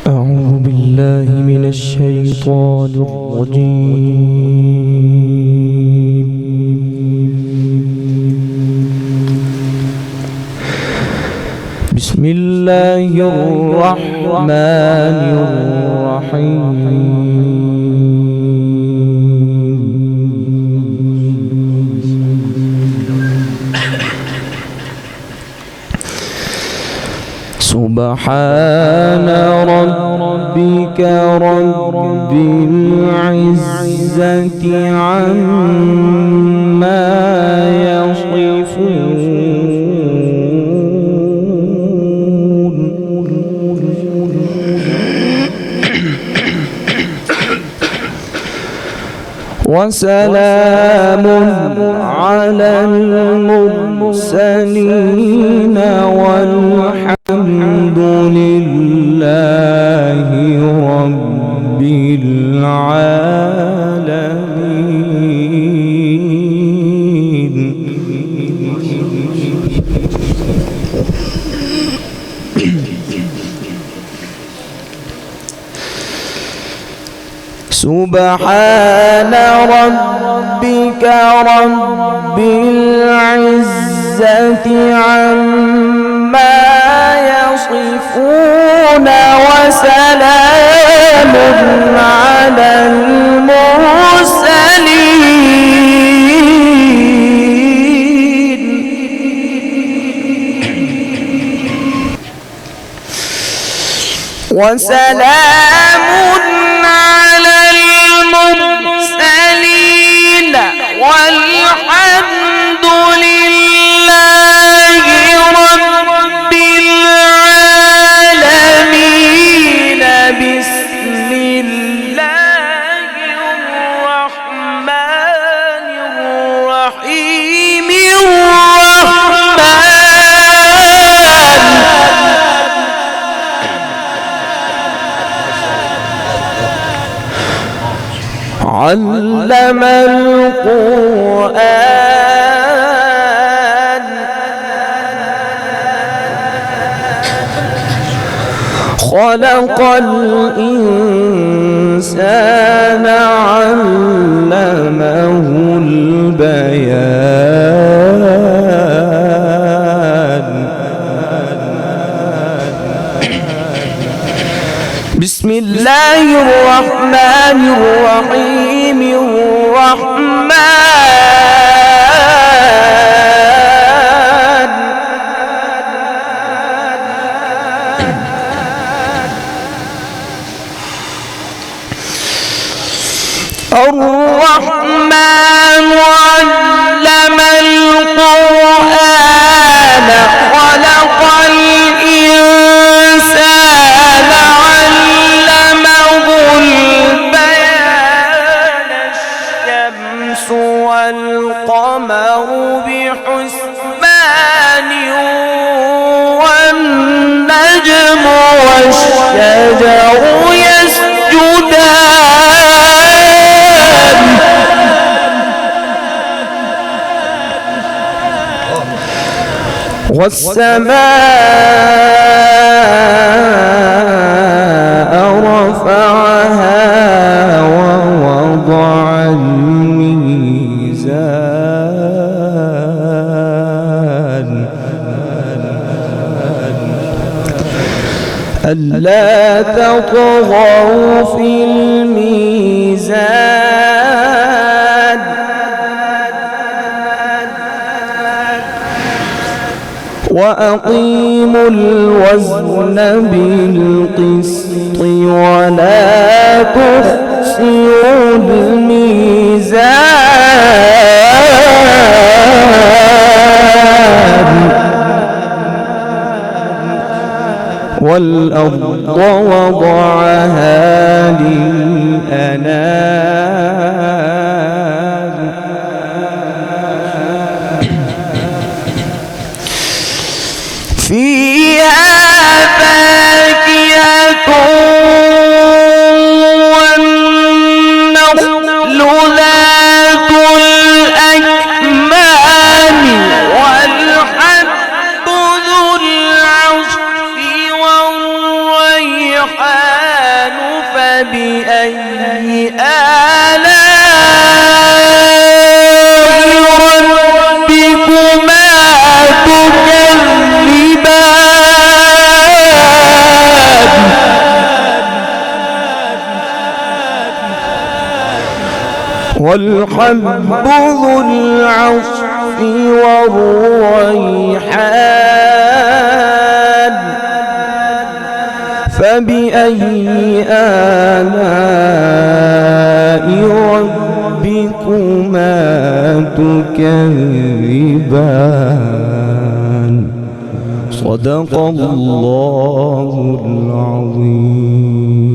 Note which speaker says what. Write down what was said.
Speaker 1: أعوذ بالله من الشيطان الرجيم. بسم الله الرحمن الرحيم. سبحان ربك رب العزة عما يصفون وسلام على المرسلين والحمد لله رب العالمين. سبحان ربك رب العزة عما يصفون وسلام على المرسلين وسلام على المرسلين والحمد لله رب العالمين. بسم الله الرحمن الرحيم. علم القرآن خلق الإنسان علمه البيان. بسم الله الرحمن الرحيم. الرحمن علم القرآن خلق الإنسان علمه البيان. الشمس والقمر بحسبان والنجم والشجر يسجدان والسماء رفعها ووضع الميزان ألا تطغوا في الميزان وأقيموا الوزن بالقسط ولا تخسروا الميزان والأرض وضعها للأنام فيها فاكهة والنخل ذات الأكمام والحب ذو العصف والريحان فبأي آلاء ربكما تكذبان والحب ذو العصف والريحان فبأي آلاء ربكما تكذبان صدق الله العظيم.